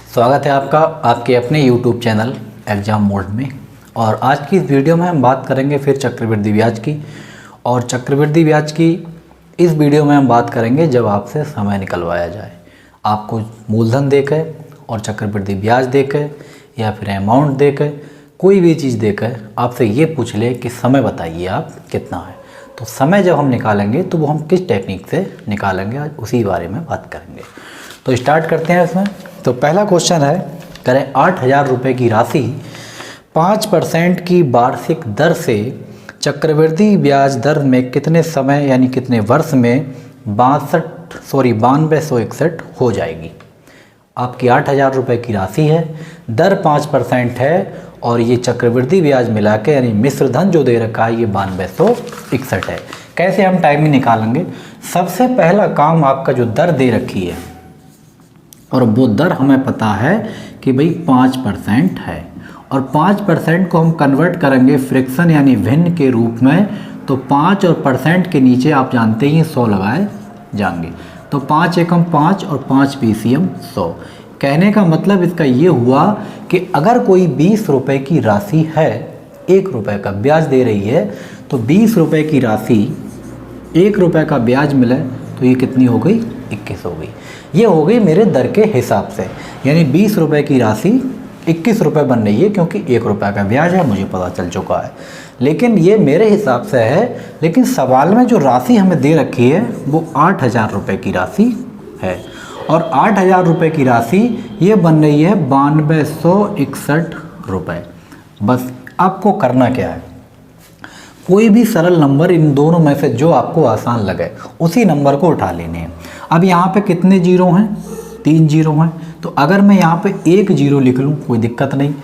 स्वागत है आपका आपके अपने YouTube चैनल एग्ज़ाम मोड में। और आज की इस वीडियो में हम बात करेंगे फिर चक्रवृद्धि ब्याज की। और चक्रवृद्धि ब्याज की इस वीडियो में हम बात करेंगे जब आपसे समय निकलवाया जाए, आपको मूलधन देकर और चक्रवृद्धि ब्याज देकर या फिर अमाउंट देकर कोई भी चीज़ देकर आपसे ये पूछ ले कि समय बताइए आप कितना है। तो समय जब हम निकालेंगे तो वो हम किस टेक्निक से निकालेंगे, आज उसी बारे में बात करेंगे। तो स्टार्ट करते हैं इसमें। तो पहला क्वेश्चन है, करें 8,000 रुपये की राशि 5% की वार्षिक दर से चक्रवृद्धि ब्याज दर में कितने समय यानी कितने वर्ष में 9261 हो जाएगी। आपकी 8,000 रुपये की राशि है, दर 5% है और ये चक्रवृद्धि ब्याज मिला के यानी मिश्र धन जो दे रखा है ये 9261 है। कैसे हम टाइमिंग निकालेंगे? सबसे पहला काम, आपका जो दर दे रखी है और वो दर हमें पता है कि भाई 5% है और 5% को हम कन्वर्ट करेंगे फ्रैक्शन यानी भिन्न के रूप में। तो 5 और परसेंट के नीचे आप जानते ही 100 लगाए जाएंगे। तो 5 एकम 5 और 5 PCM 100। कहने का मतलब इसका ये हुआ कि अगर कोई 20 रुपये की राशि है, 1 रुपये का ब्याज दे रही है, तो 20 रुपये की राशि 1 रुपये का ब्याज मिले तो ये कितनी हो गई? 21 हो गई। ये हो गई मेरे दर के हिसाब से, यानी 20 रुपये की राशि 21 रुपये बन रही है क्योंकि 1 रुपये का ब्याज है, मुझे पता चल चुका है। लेकिन ये मेरे हिसाब से है, लेकिन सवाल में जो राशि हमें दे रखी है वो 8,000 रुपये की राशि है और 8,000 रुपये की राशि ये बन रही है 9261 रुपये। बस आपको करना क्या है, कोई भी सरल नंबर इन दोनों में से जो आपको आसान लगे उसी नंबर को उठा लेने हैं। अब यहाँ पे कितने जीरो हैं? 3 जीरो हैं। तो अगर मैं यहाँ पे 1 जीरो लिख लूँ कोई दिक्कत नहीं,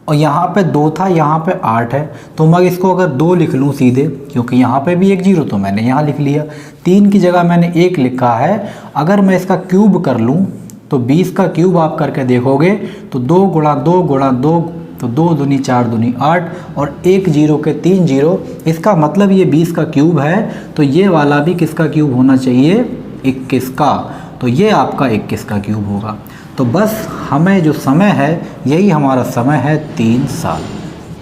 और यहाँ पे 2 था, यहाँ पे 8 है, तो मैं इसको अगर 2 लिख लूँ सीधे, क्योंकि यहाँ पे भी 1 जीरो तो मैंने यहाँ लिख लिया। 3 की जगह मैंने 1 लिखा है। अगर मैं इसका क्यूब कर लूँ तो 20 का क्यूब आप करके देखोगे तो 2 गुणा 2 गुणा 2 तो 2 दूनी 4 दूनी 8 और 1 जीरो के 3 जीरो। इसका मतलब ये 20 का क्यूब है, तो ये वाला भी किसका क्यूब होना चाहिए? 21 का। तो ये आपका 21 का क्यूब होगा। तो बस हमें जो समय है यही हमारा समय है 3 साल।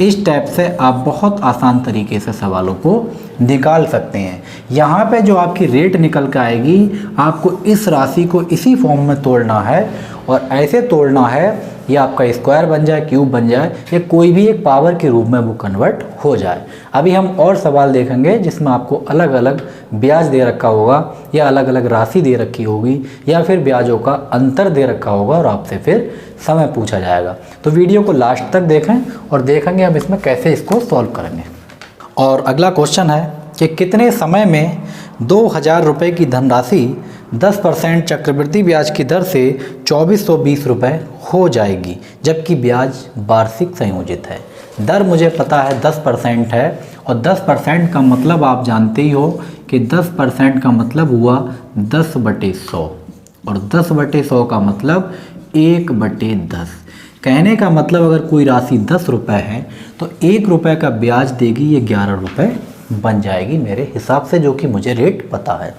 इस टाइप से आप बहुत आसान तरीके से सवालों को निकाल सकते हैं। यहाँ पे जो आपकी रेट निकल कर आएगी, आपको इस राशि को इसी फॉर्म में तोड़ना है और ऐसे तोड़ना है ये आपका स्क्वायर बन जाए, क्यूब बन जाए, या कोई भी एक पावर के रूप में वो कन्वर्ट हो जाए। अभी हम और सवाल देखेंगे जिसमें आपको अलग अलग ब्याज दे रखा होगा या अलग अलग राशि दे रखी होगी या फिर ब्याजों का अंतर दे रखा होगा और आपसे फिर समय पूछा जाएगा। तो वीडियो को लास्ट तक देखें और देखेंगे हम इसमें कैसे इसको सॉल्व करेंगे। और अगला क्वेश्चन है कि कितने समय में 2,000 रुपये की धनराशि 10% चक्रवृद्धि ब्याज की दर से 2420 रुपये हो जाएगी, जबकि ब्याज वार्षिक संयोजित है। दर मुझे पता है 10% है और 10% का मतलब आप जानते ही हो कि 10% का मतलब हुआ 10/100 और 10/100 का मतलब 1/10। कहने का मतलब अगर कोई राशि 10 रुपये है तो 1 रुपये का ब्याज देगी, ये 11 रुपये बन जाएगी मेरे हिसाब से, जो कि मुझे रेट पता है।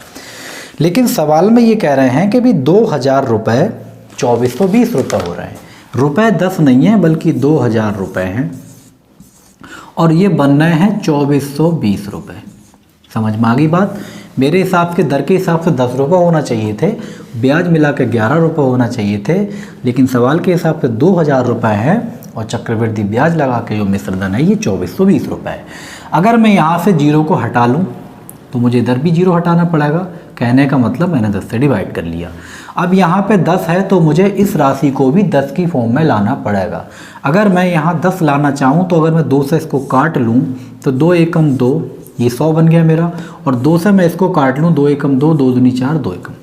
लेकिन सवाल में ये कह रहे हैं कि भी 2,000 रुपये 2420 रुपये हो रहे हैं। रुपये 10 नहीं है बल्कि 2,000 रुपये हैं और ये बन रहे हैं 2420 रुपये। समझ में आ गई बात? मेरे हिसाब के दर के हिसाब से 10 रुपये होना चाहिए थे, ब्याज मिला के 11 रुपये होना चाहिए थे, लेकिन सवाल के हिसाब से 2,000 रुपये है और चक्रवृद्धि ब्याज लगा के जो मिश्र धन है ये 2420 रुपये है। अगर मैं यहाँ से जीरो को हटा लूँ तो मुझे इधर भी जीरो हटाना पड़ेगा। कहने का मतलब मैंने 10 से डिवाइड कर लिया। अब यहाँ पे 10 है तो मुझे इस राशि को भी 10 की फॉर्म में लाना पड़ेगा। अगर मैं यहाँ 10 लाना चाहूँ तो अगर मैं 2 से इसको काट लूँ तो 2 एकम 2, ये 100 बन गया मेरा, और 2 से मैं इसको काट लूँ 2 एकम 2, 2 दूनी 4, 2 एकम,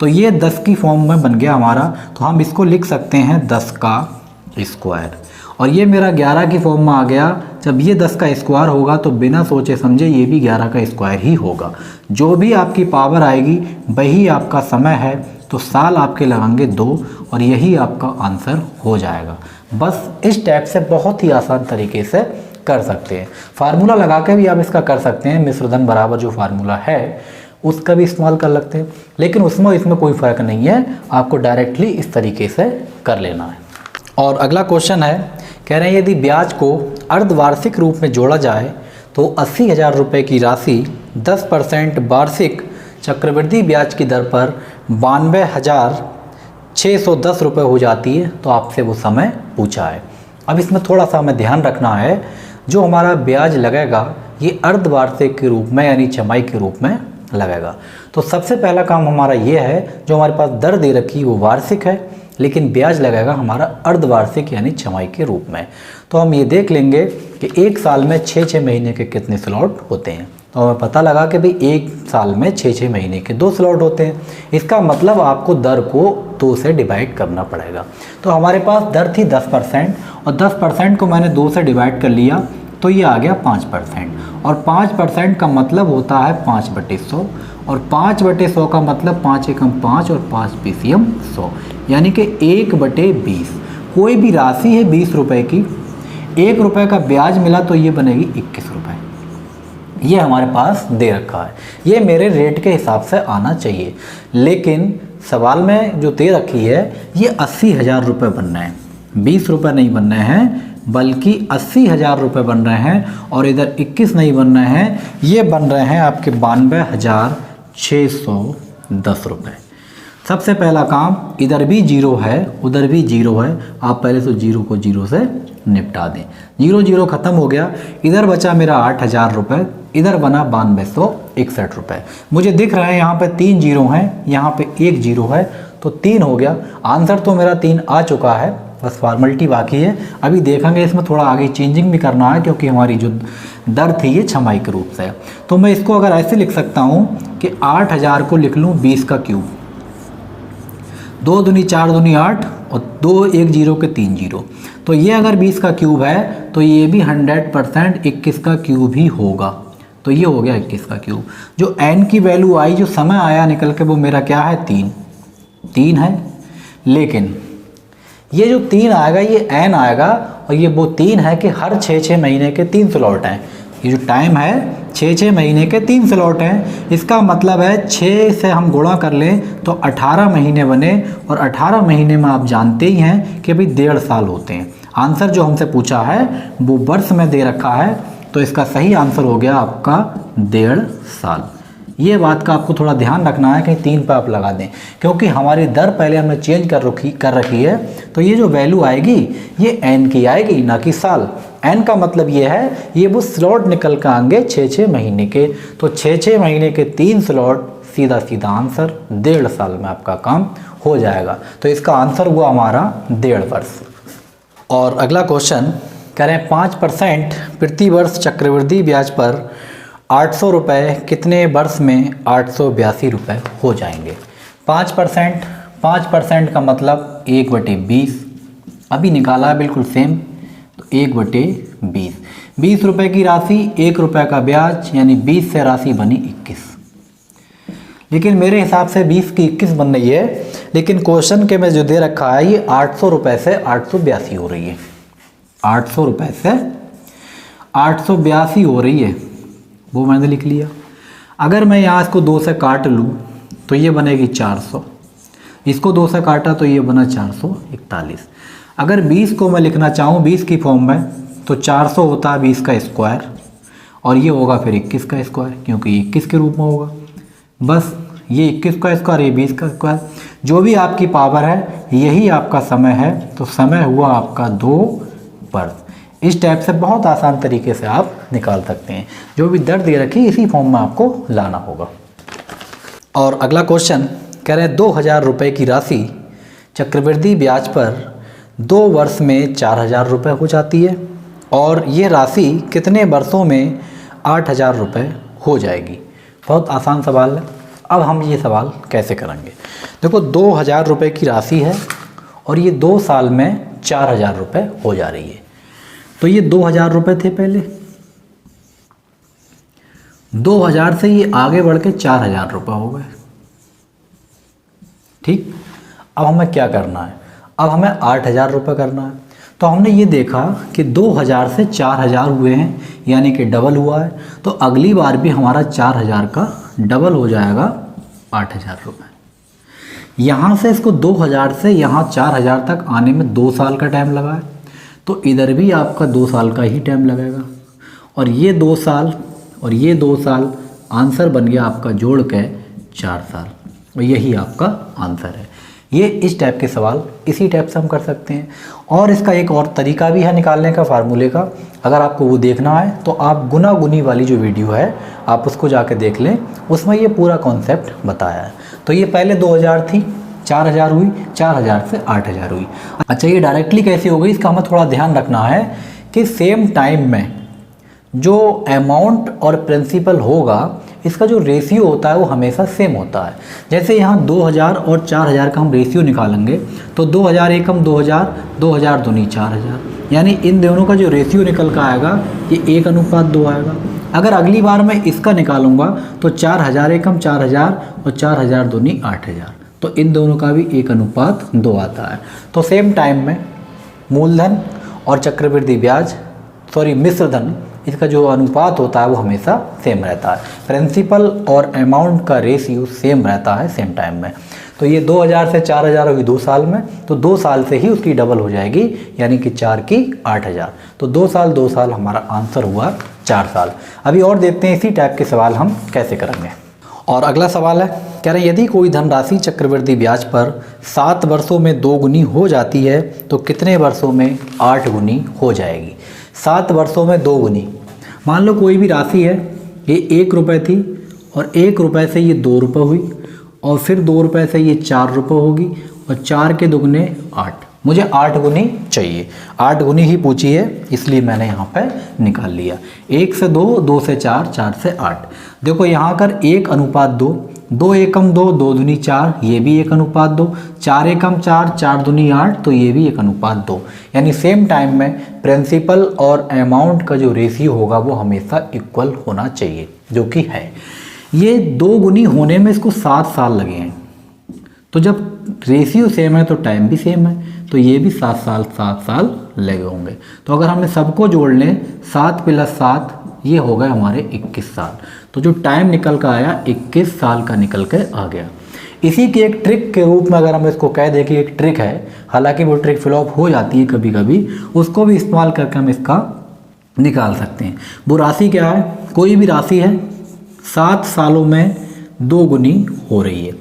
तो ये 10 की फॉर्म में बन गया हमारा। तो हम इसको लिख सकते हैं 10 का स्क्वायर, और ये मेरा 11 की फॉर्म में आ गया। जब ये 10 का स्क्वायर होगा तो बिना सोचे समझे ये भी 11 का स्क्वायर ही होगा। जो भी आपकी पावर आएगी वही आपका समय है, तो साल आपके लगेंगे 2 और यही आपका आंसर हो जाएगा। बस इस टाइप से बहुत ही आसान तरीके से कर सकते हैं। फार्मूला लगा के भी आप इसका कर सकते हैं। मिश्र धन बराबर जो फार्मूला है उसका भी इस्तेमाल कर सकते हैं, लेकिन उसमें इसमें कोई फ़र्क नहीं है, आपको डायरेक्टली इस तरीके से कर लेना है। और अगला क्वेश्चन है, कह रहे हैं यदि ब्याज को अर्धवार्षिक रूप में जोड़ा जाए तो 80,000 रुपये की राशि 10% वार्षिक चक्रवृद्धि ब्याज की दर पर 92,610 रुपये हो जाती है, तो आपसे वो समय पूछा है। अब इसमें थोड़ा सा हमें ध्यान रखना है, जो हमारा ब्याज लगेगा ये अर्धवार्षिक के रूप में यानी छमाही के रूप में लगेगा। तो सबसे पहला काम हमारा ये है, जो हमारे पास दर दे रखी है वो वार्षिक है, लेकिन ब्याज लगेगा हमारा अर्धवार्षिक यानी छमाही के रूप में। तो हम ये देख लेंगे कि एक साल में 6-6 महीने के कितने स्लॉट होते हैं। तो हमें पता लगा कि भाई एक साल में 6-6 महीने के 2 स्लॉट होते हैं। इसका मतलब आपको दर को 2 से डिवाइड करना पड़ेगा। तो हमारे पास दर थी 10% और 10% को मैंने 2 से डिवाइड कर लिया, तो ये आ गया 5%। और 5% का मतलब होता है 5/100, और 5/100 का मतलब 5 एकम 5 और 5 PCM 100, यानी कि 1/20। कोई भी राशि है 20 रुपये की, 1 रुपये का ब्याज मिला तो ये बनेगी 21 रुपये। ये हमारे पास दे रखा है, ये मेरे रेट के हिसाब से आना चाहिए। लेकिन सवाल में जो दे रखी है ये 80,000 रुपये बन रहे हैं, 20 रुपये नहीं बन रहे हैं, बल्कि 80,000 रुपये बन रहे हैं। और इधर 21 नहीं बन रहे हैं, ये बन रहे हैं आपके 92,610 रुपये। सबसे पहला काम, इधर भी जीरो है उधर भी जीरो है, आप पहले तो जीरो को जीरो से निपटा दें। जीरो जीरो ख़त्म हो गया, इधर बचा मेरा 8,000 रुपये, इधर बना 9261 रुपये। मुझे दिख रहा है यहाँ पे 3 जीरो हैं, यहाँ पे 1 जीरो है, तो 3 हो गया। आंसर तो मेरा 3 आ चुका है, बस फॉर्मेलिटी बाकी है। अभी देखेंगे इसमें थोड़ा आगे चेंजिंग भी करना है, क्योंकि हमारी जो दर थी ये छमाही के रूप से। तो मैं इसको अगर ऐसे लिख सकता हूँ कि 8,000 को लिख लूँ 20 का क्यूब, 2 दूनी 4 दूनी 8 और 2 1 जीरो के 3 जीरो। तो ये अगर 20 का क्यूब है तो ये भी 100% 21 का क्यूब ही होगा। तो ये हो गया 21 का क्यूब। जो n की वैल्यू आई, जो समय आया निकल के, वो मेरा क्या है 3 है। लेकिन ये जो 3 आएगा ये n आएगा, और ये वो 3 है कि हर 6-6 महीने के 3 स्लॉट हैं। ये जो टाइम है 6-6 महीने के 3 स्लॉट हैं। इसका मतलब है 6 से हम गुणा कर लें तो 18 महीने बने, और 18 महीने में आप जानते ही हैं कि भाई 1.5 साल होते हैं। आंसर जो हमसे पूछा है वो वर्ष में दे रखा है, तो इसका सही आंसर हो गया आपका 1.5 साल। ये बात का आपको थोड़ा ध्यान रखना है, कहीं 3 पे आप लगा दें, क्योंकि हमारी दर पहले हमने चेंज कर रखी है। तो ये जो वैल्यू आएगी ये n की आएगी, ना कि साल। n का मतलब ये है ये वो स्लॉट निकल कर आएंगे 6-6 महीने के। तो 6-6 महीने के 3 स्लॉट, सीधा सीधा आंसर 1.5 साल में आपका काम हो जाएगा। तो इसका आंसर हुआ हमारा 1.5 वर्ष। और अगला क्वेश्चन कह रहे हैं 5% प्रति वर्ष चक्रवृद्धि ब्याज पर 800 रुपये कितने वर्ष में 882 रुपये हो जाएंगे। 5% का मतलब 1/20, अभी निकाला है बिल्कुल सेम, तो 1/20। 20 रुपये की राशि, 1 रुपये का ब्याज, यानी 20 से राशि बनी 21। लेकिन मेरे हिसाब से 20 की 21 बन रही है, लेकिन क्वेश्चन के में जो दे रखा है ये 800 रुपये से 882 हो रही है। 800 रुपये से 882 हो रही है, वो मैंने लिख लिया। अगर मैं यहाँ इसको 2 से काट लूँ तो ये बनेगी 400, इसको 2 से काटा तो ये बना 441। अगर 20 को मैं लिखना चाहूँ 20 की फॉर्म में, तो 400 होता है 20 का स्क्वायर, और ये होगा फिर 21 का स्क्वायर, क्योंकि 21 के रूप में होगा। बस ये 21 का स्क्वायर, ये 20 का स्क्वायर, जो भी आपकी पावर है यही आपका समय है। तो समय हुआ आपका 2 वर्ष। इस टाइप से बहुत आसान तरीके से आप निकाल सकते हैं। जो भी दर दे रखी इसी फॉर्म में आपको लाना होगा। और अगला क्वेश्चन कह रहे हैं 2,000 रुपये की राशि चक्रवृद्धि ब्याज पर 2 वर्ष में 4,000 रुपये हो जाती है, और ये राशि कितने वर्षों में 8,000 रुपये हो जाएगी। बहुत आसान सवाल है। अब हम ये सवाल कैसे करेंगे। देखो 2,000 रुपये की राशि है और ये 2 साल में 4,000 रुपये हो जा रही है। तो ये 2,000 रुपये थे पहले, 2,000 से ये आगे बढ़ के 4,000 रुपये हो गए। ठीक, अब हमें क्या करना है, अब हमें 8,000 रुपये करना है। तो हमने ये देखा कि 2,000 से 4,000 हुए हैं, यानी कि डबल हुआ है। तो अगली बार भी हमारा 4,000 का डबल हो जाएगा 8,000 रुपये। यहाँ से इसको 2,000 से यहाँ 4,000 तक आने में 2 साल का टाइम लगा है, तो इधर भी आपका 2 साल का ही टाइम लगेगा। और ये 2 साल और ये 2 साल, आंसर बन गया आपका जोड़ के 4 साल। और यही आपका आंसर है। ये इस टाइप के सवाल इसी टाइप से हम कर सकते हैं। और इसका एक और तरीका भी है निकालने का फार्मूले का। अगर आपको वो देखना है तो आप गुना गुनी वाली जो वीडियो है आप उसको जाके देख लें, उसमें ये पूरा कॉन्सेप्ट बताया है। तो ये पहले 2,000 थी, 4,000 हुई, 4,000 से 8,000 हुई। अच्छा, ये डायरेक्टली कैसे हो गई इसका हमें थोड़ा ध्यान रखना है कि सेम टाइम में जो अमाउंट और प्रिंसिपल होगा इसका जो रेशियो होता है वो हमेशा सेम होता है। जैसे यहाँ 2,000 और 4,000 का हम रेशियो निकालेंगे तो 2,000 एकम 2,000, 2,000 दूनी 4,000, यानी इन दोनों का जो रेशियो निकल कर आएगा ये 1:2 आएगा। अगर अगली बार मैं इसका निकालूंगा तो 4,000 एकम 4,000 और 4,000 दूनी 8,000, तो इन दोनों का भी 1:2 आता है। तो सेम टाइम में मूलधन और चक्रवृद्धि ब्याज, मिश्र धन, इसका जो अनुपात होता है वो हमेशा सेम रहता है। प्रिंसिपल और अमाउंट का रेशियो सेम रहता है सेम टाइम में। तो ये 2,000 से 4,000 होगी 2 साल में, तो 2 साल से ही उसकी डबल हो जाएगी, यानी कि 4 की 8,000। तो 2 साल हमारा आंसर हुआ 4 साल। अभी और देखते हैं इसी टाइप के सवाल हम कैसे करेंगे। और अगला सवाल है, कह रहे हैं यदि कोई धनराशि चक्रवृद्धि ब्याज पर 7 वर्षों में 2 गुनी हो जाती है तो कितने वर्षों में 8 गुनी हो जाएगी। 7 वर्षों में 2 गुनी, मान लो कोई भी राशि है, ये 1 रुपये थी और 1 रुपये से ये 2 रुपये हुई और फिर 2 रुपये से ये 4 रुपये होगी और 4 के दुगने 8। मुझे 8 गुनी चाहिए, 8 गुनी ही पूछी है इसलिए मैंने यहाँ पे निकाल लिया। 1 से 2, 2 से 4, 4 से 8। देखो यहाँ कर 1:2, 2 एकम 2, 2 दूनी 4, ये भी 1:2, 4 एकम 4, 4 दूनी 8, तो ये भी 1:2। यानी सेम टाइम में प्रिंसिपल और अमाउंट का जो रेशियो होगा वो हमेशा इक्वल होना चाहिए, जो कि है। ये 2 गुनी होने में इसको 7 साल लगे हैं, तो जब रेशियो सेम है तो टाइम भी सेम है, तो ये भी 7 साल लगे होंगे। तो अगर हमें सबको जोड़ लें 7 + 7, ये हो गए हमारे 21 साल। तो जो टाइम निकल कर आया 21 साल का निकल के आ गया। इसी की एक ट्रिक के रूप में अगर हम इसको कह दें कि एक ट्रिक है, हालांकि वो ट्रिक फ्लॉप हो जाती है कभी कभी, उसको भी इस्तेमाल करके हम इसका निकाल सकते हैं। वो राशि क्या है, कोई भी राशि है 7 सालों में 2 गुनी हो रही है,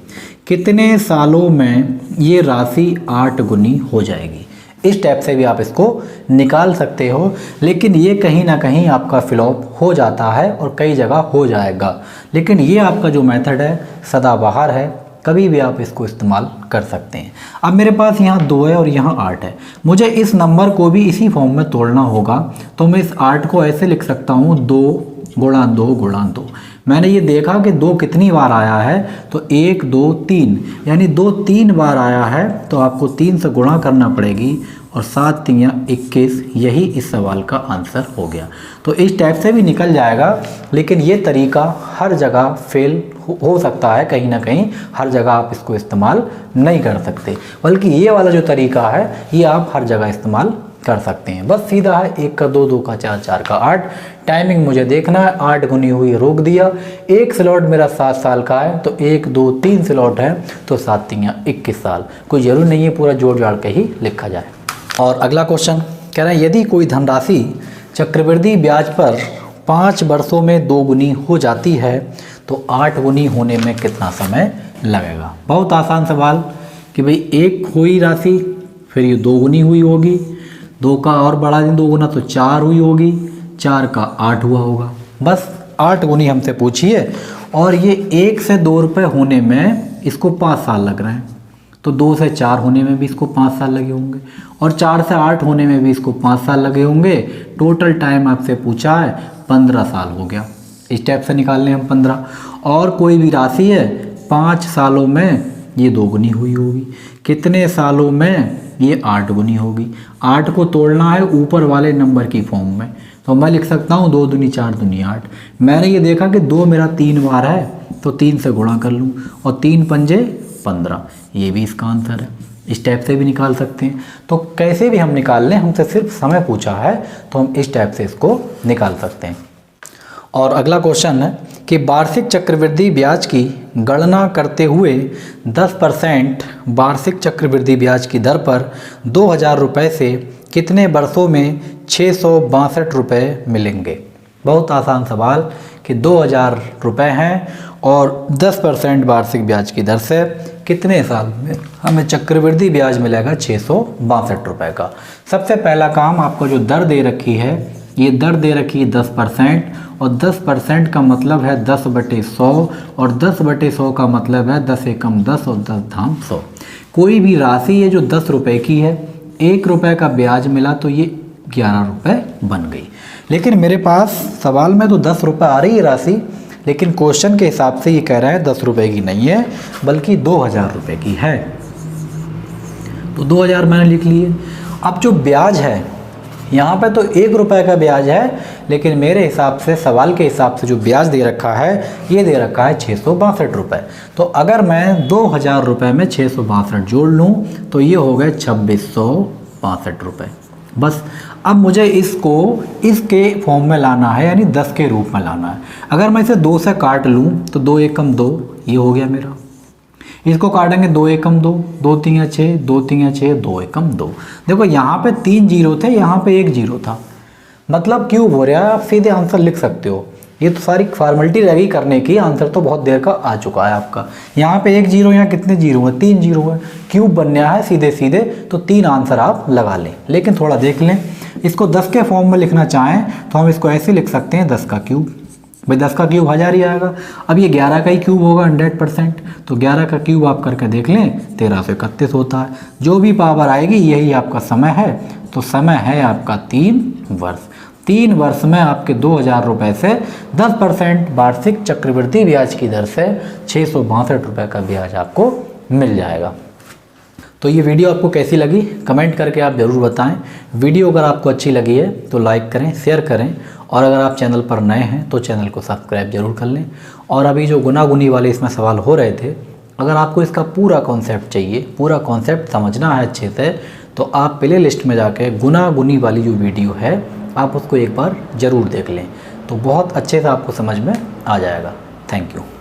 कितने सालों में ये राशि 8 गुनी हो जाएगी। इस टाइप से भी आप इसको निकाल सकते हो, लेकिन ये कहीं ना कहीं आपका फ्लॉप हो जाता है और कई जगह हो जाएगा। लेकिन ये आपका जो मेथड है सदाबहार है, कभी भी आप इसको इस्तेमाल कर सकते हैं। अब मेरे पास यहाँ 2 है और यहाँ 8 है, मुझे इस नंबर को भी इसी फॉर्म में तोड़ना होगा। तो मैं इस 8 को ऐसे लिख सकता हूँ 2 × 2 × 2। मैंने ये देखा कि 2 कितनी बार आया है, तो 1 2 3, यानी 2 3 बार आया है, तो आपको 3 से गुणा करना पड़ेगी और 7 × 3 = 21, यही इस सवाल का आंसर हो गया। तो इस टाइप से भी निकल जाएगा, लेकिन ये तरीका हर जगह फेल हो सकता है, कहीं ना कहीं हर जगह आप इसको इस्तेमाल नहीं कर सकते, बल्कि ये वाला जो तरीका है ये आप हर जगह इस्तेमाल कर सकते हैं। बस सीधा है 1 का 2, 2 का 4, 4 का 8। टाइमिंग मुझे देखना है, 8 गुनी हुई रोक दिया। एक स्लॉट मेरा 7 साल का है, तो 1 2 3 स्लॉट है, तो 7 × 3 = 21 साल। कोई ज़रूर नहीं है पूरा जोड़ जाड़ के ही लिखा जाए। और अगला क्वेश्चन कह रहा है यदि कोई धनराशि चक्रवृद्धि ब्याज पर 5 वर्षों में 2 गुनी हो जाती है तो 8 गुनी होने में कितना समय लगेगा। बहुत आसान सवाल कि भाई 1 हुई राशि, फिर ये 2 गुनी हुई होगी, 2 का और बढ़ा दें 2 गुना तो 4 हुई होगी, 4 का 8 हुआ होगा। बस 8 गुनी हमसे पूछी है और ये 1 से 2 रुपये होने में इसको 5 साल लग रहे हैं, तो 2 से 4 होने में भी इसको 5 साल लगे होंगे और 4 से 8 होने में भी इसको 5 साल लगे होंगे। टोटल टाइम आपसे पूछा है 15 साल हो गया। इस टाइप से निकाल लें हम 15। और कोई भी राशि है 5 सालों में ये 2 गुनी हुई होगी, कितने सालों में ये 8 गुनी होगी। 8 को तोड़ना है ऊपर वाले नंबर की फॉर्म में, तो मैं लिख सकता हूँ 2 दूनी 4 दूनी 8। मैंने ये देखा कि 2 मेरा 3 बार है, तो 3 से गुणा कर लूँ और 3 पंजे 15, ये भी इसका आंसर है। इस टाइप से भी निकाल सकते हैं। तो कैसे भी हम निकाल लें, हमसे सिर्फ समय पूछा है तो हम इस टाइप से इसको निकाल सकते हैं। और अगला क्वेश्चन है कि वार्षिक चक्रवृद्धि ब्याज की गणना करते हुए 10% वार्षिक चक्रवृद्धि ब्याज की दर पर 2000 रुपये से कितने वर्षों में 662 रुपये मिलेंगे। बहुत आसान सवाल कि 2000 रुपये हैं और 10% वार्षिक ब्याज की दर से कितने साल में हमें चक्रवृद्धि ब्याज मिलेगा 662 रुपये का। सबसे पहला काम, आपको जो दर दे रखी है, ये दर दे रखी है 10% और 10% का मतलब है 10/100 और 10/100 का मतलब है 10 एकम 10 और 10 धाम 100। कोई भी राशि ये जो 10 रुपये की है, 1 रुपये का ब्याज मिला तो ये 11 रुपये बन गई। लेकिन मेरे पास सवाल में तो 10 रुपये आ रही है राशि, लेकिन क्वेश्चन के हिसाब से ये कह रहा है 10 रुपये की नहीं है बल्कि 2000 रुपये की है। तो 2000 मैंने लिख लिए। अब जो ब्याज है यहाँ पे तो 1 रुपये का ब्याज है, लेकिन मेरे हिसाब से, सवाल के हिसाब से जो ब्याज दे रखा है, ये दे रखा है 662 रुपये। तो अगर मैं 2000 रुपये में 662 जोड़ लूँ तो ये हो गए 2662 रुपये। बस अब मुझे इसको इसके फॉर्म में लाना है, यानी 10 के रूप में लाना है। अगर मैं इसे 2 से काट लूँ तो 2 एकम 2, ये हो गया मेरा। इसको काटेंगे 2 एकम 2, 2 3 6, 2 3 6, 2 एकम 2। देखो यहाँ पे 3 जीरो थे, यहाँ पे 1 जीरो था, मतलब क्यूब हो रहा है। आप सीधे आंसर लिख सकते हो। ये तो सारी फॉर्मेलिटी रहेगी करने की, आंसर तो बहुत देर का आ चुका है आपका। यहाँ पे 1 जीरो, यहाँ कितने जीरो है, 3 जीरो है, क्यूब बनना है सीधे सीधे, तो 3 आंसर आप लगा लें। लेकिन थोड़ा देख लें, इसको 10 के फॉर्म में लिखना चाहें तो हम इसको ऐसे लिख सकते हैं 10 का क्यूब। भाई 10 का क्यूब 1000 ही आएगा। अब ये 11 का ही क्यूब होगा 100%, तो 11 का क्यूब आप करके देख लें, 1331 होता है। जो भी पावर आएगी यही आपका समय है, तो समय है आपका 3 वर्ष। 3 वर्ष में आपके 2000 रुपये से 10% वार्षिक चक्रवृद्धि ब्याज की दर से 662 रुपये का ब्याज आपको मिल जाएगा। तो ये वीडियो आपको कैसी लगी कमेंट करके आप ज़रूर बताएं। वीडियो अगर आपको अच्छी लगी है तो लाइक करें, शेयर करें, और अगर आप चैनल पर नए हैं तो चैनल को सब्सक्राइब जरूर कर लें। और अभी जो गुना गुनी वाले इसमें सवाल हो रहे थे, अगर आपको इसका पूरा कॉन्सेप्ट चाहिए, पूरा कॉन्सेप्ट समझना है अच्छे से, तो आप प्ले लिस्ट में जाके गुना गुनी वाली जो वीडियो है आप उसको एक बार ज़रूर देख लें, तो बहुत अच्छे से आपको समझ में आ जाएगा। Thank you.